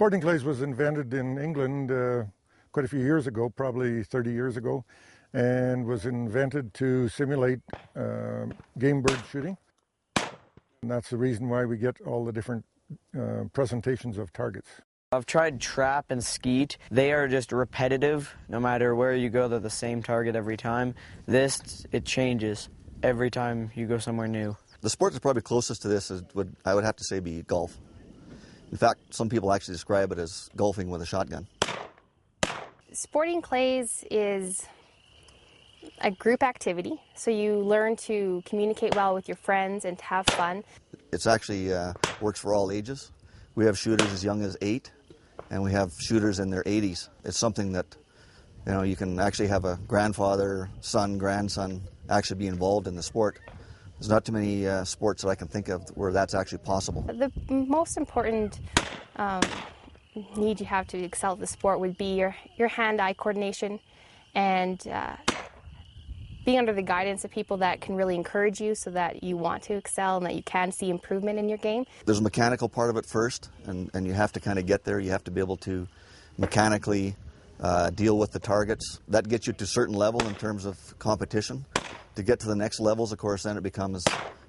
Sporting clays was invented in England quite a few years ago, probably 30 years ago, and was invented to simulate game bird shooting. And that's the reason why we get all the different presentations of targets. I've tried trap and skeet. They are just repetitive. No matter where you go, they're the same target every time. This, it changes every time you go somewhere new. The sport that's probably closest to this is, I would have to say, be golf. In fact, some people actually describe it as golfing with a shotgun. Sporting clays is a group activity, so you learn to communicate well with your friends and to have fun. It's actually works for all ages. We have shooters as young as 8, and we have shooters in their 80s. It's something that, you know, you can actually have a grandfather, son, grandson actually be involved in the sport. There's not too many sports that I can think of where that's actually possible. The most important need you have to excel at the sport would be your hand-eye coordination and being under the guidance of people that can really encourage you so that you want to excel and that you can see improvement in your game. There's a mechanical part of it first, and you have to kind of get there. You have to be able to mechanically deal with the targets. That gets you to a certain level in terms of competition. To get to the next levels, of course, then it becomes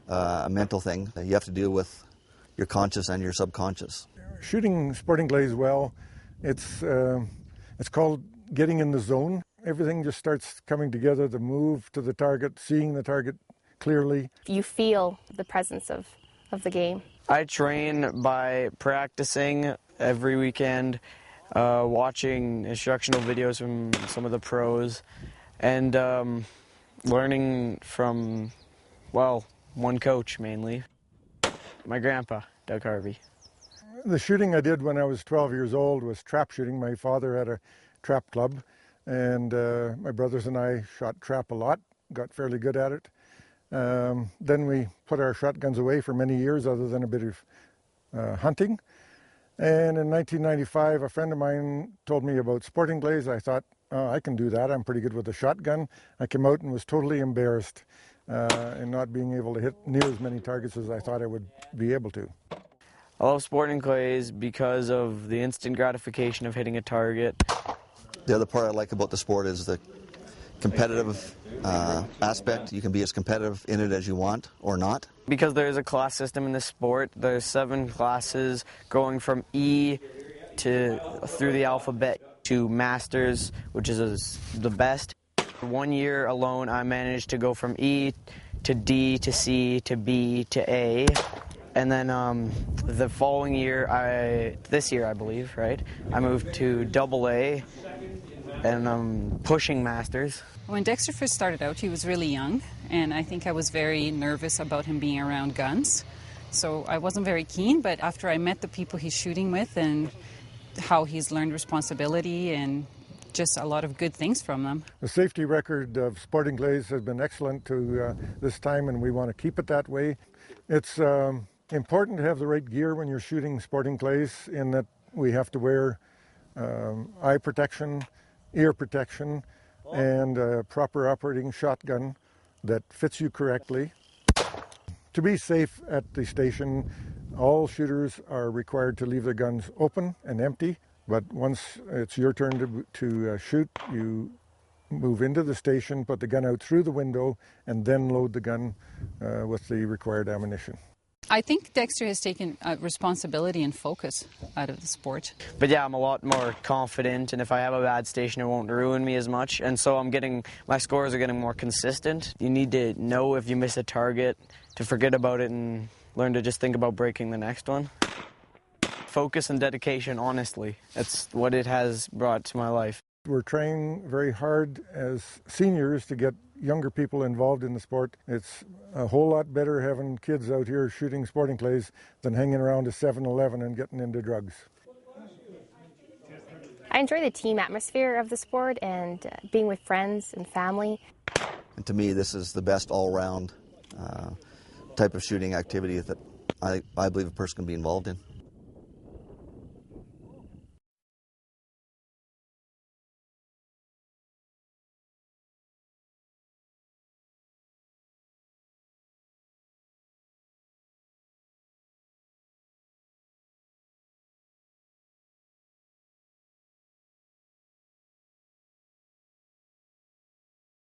a mental thing. You have to deal with your conscious and your subconscious. Shooting sporting clays well, it's called getting in the zone. Everything just starts coming together, the move to the target, seeing the target clearly. You feel the presence of the game. I train by practicing every weekend, watching instructional videos from some of the pros, and learning from, well, one coach mainly, my grandpa, Doug Harvey. The shooting I did when I was 12 years old was trap shooting. My father had a trap club, and my brothers and I shot trap a lot, got fairly good at it. Then we put our shotguns away for many years other than a bit of hunting. And in 1995, a friend of mine told me about sporting clays. I thought, oh, I can do that. I'm pretty good with a shotgun. I came out and was totally embarrassed in not being able to hit near as many targets as I thought I would be able to. I love sporting clays because of the instant gratification of hitting a target. The other part I like about the sport is the competitive aspect. You can be as competitive in it as you want or not. Because there's a class system in this sport, there's 7 classes going from E through the alphabet to Masters, which is the best. 1 year alone, I managed to go from E to D to C to B to A. And then the following year, this year I believe, right, I moved to AA, and I'm pushing Masters. When Dexter first started out, he was really young, and I think I was very nervous about him being around guns. So I wasn't very keen, but after I met the people he's shooting with and how he's learned responsibility and just a lot of good things from them. The safety record of sporting clays has been excellent to this time, and we want to keep it that way. It's important to have the right gear when you're shooting sporting clays, in that we have to wear eye protection, ear protection, and a proper operating shotgun that fits you correctly. To be safe at the station, all shooters are required to leave their guns open and empty, but once it's your turn to shoot, you move into the station, put the gun out through the window, and then load the gun with the required ammunition. I think Dexter has taken responsibility and focus out of the sport. But yeah, I'm a lot more confident, and if I have a bad station, it won't ruin me as much. And so my scores are getting more consistent. You need to know if you miss a target to forget about it and learn to just think about breaking the next one. Focus and dedication, honestly. That's what it has brought to my life. We're trying very hard as seniors to get younger people involved in the sport. It's a whole lot better having kids out here shooting sporting clays than hanging around a 7-Eleven and getting into drugs. I enjoy the team atmosphere of the sport and being with friends and family. And to me, this is the best all-round type of shooting activity that I believe a person can be involved in.